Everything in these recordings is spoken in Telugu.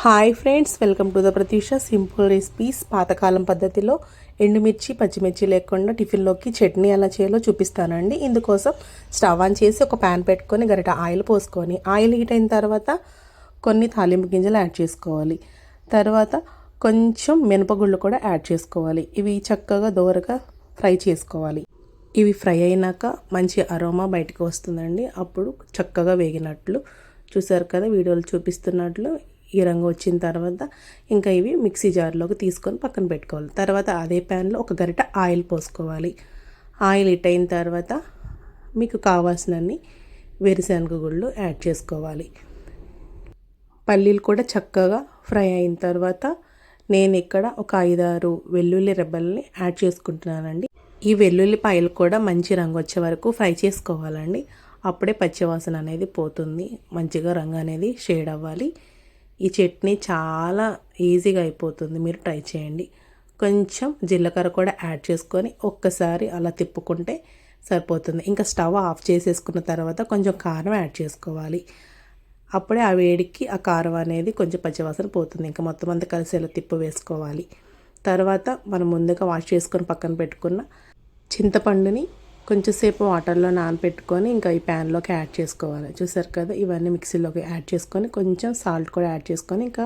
Hi friends, welcome to the Pratheesha simple recipes. పాతకాలం పద్ధతిలో ఎండుమిర్చి పచ్చిమిర్చి లేకుండా టిఫిన్లోకి చట్నీ ఎలా చేయాలో చూపిస్తానండి. ఇందుకోసం స్టవ్ ఆన్ చేసి ఒక ప్యాన్ పెట్టుకొని గరిట ఆయిల్ పోసుకొని ఆయిల్ హీట్ అయిన తర్వాత కొన్ని తాలింపు గింజలు యాడ్ చేసుకోవాలి. తర్వాత కొంచెం మినపగుళ్ళు కూడా యాడ్ చేసుకోవాలి. ఇవి చక్కగా దోరగా ఫ్రై చేసుకోవాలి. ఇవి ఫ్రై అయినాక మంచి అరోమా బయటకు వస్తుందండి. అప్పుడు చక్కగా వేగినట్లు. చూసారు కదా వీడియోలు చూపిస్తున్నట్లు ఈ రంగు వచ్చిన తర్వాత ఇంకా ఇవి మిక్సీ జార్లోకి తీసుకొని పక్కన పెట్టుకోవాలి. తర్వాత అదే ప్యాన్లో ఒక గరిట ఆయిల్ పోసుకోవాలి. ఆయిల్ హీట్ అయిన తర్వాత మీకు కావాల్సినన్ని వేరుశనగ గుళ్ళు యాడ్ చేసుకోవాలి. పల్లీలు కూడా చక్కగా ఫ్రై అయిన తర్వాత నేను ఇక్కడ ఒక 5-6 వెల్లుల్లి రెబ్బల్ని యాడ్ చేసుకుంటున్నానండి. ఈ వెల్లుల్లిపాయలు కూడా మంచి రంగు వచ్చే వరకు ఫ్రై చేసుకోవాలండి. అప్పుడే పచ్చివాసన అనేది పోతుంది, మంచిగా రంగు అనేది షేడ్ అవ్వాలి. ఈ చట్నీ చాలా ఈజీగా అయిపోతుంది, మీరు ట్రై చేయండి. కొంచెం జీలకర్ర కూడా యాడ్ చేసుకొని ఒక్కసారి అలా తిప్పుకుంటే సరిపోతుంది. ఇంకా స్టవ్ ఆఫ్ చేసేసుకున్న తర్వాత కొంచెం కారం యాడ్ చేసుకోవాలి. అప్పుడే ఆ వేడికి ఆ కారం అనేది కొంచెం పచ్చివాసన పోతుంది. ఇంకా మొత్తం అంతా కలిసి ఇలా తిప్పు వేసుకోవాలి. తర్వాత మనం ముందుగా వాష్ చేసుకొని పక్కన పెట్టుకున్న చింతపండుని కొంచెం సేపు వాటర్లో నానబెట్టుకొని ఇంకా ఈ ప్యాన్లోకి యాడ్ చేసుకోవాలి. చూసారు కదా, ఇవన్నీ మిక్సీలోకి యాడ్ చేసుకొని కొంచెం సాల్ట్ కూడా యాడ్ చేసుకొని ఇంకా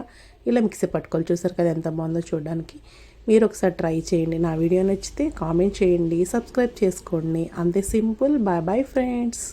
ఇలా మిక్సీ పట్టుకోవాలి. చూసారు కదా ఎంత బాగుందో చూడడానికి. మీరు ఒకసారి ట్రై చేయండి. నా వీడియో నచ్చితే కామెంట్ చేయండి, సబ్స్క్రైబ్ చేసుకోండి. అంతే సింపుల్. Bye bye friends.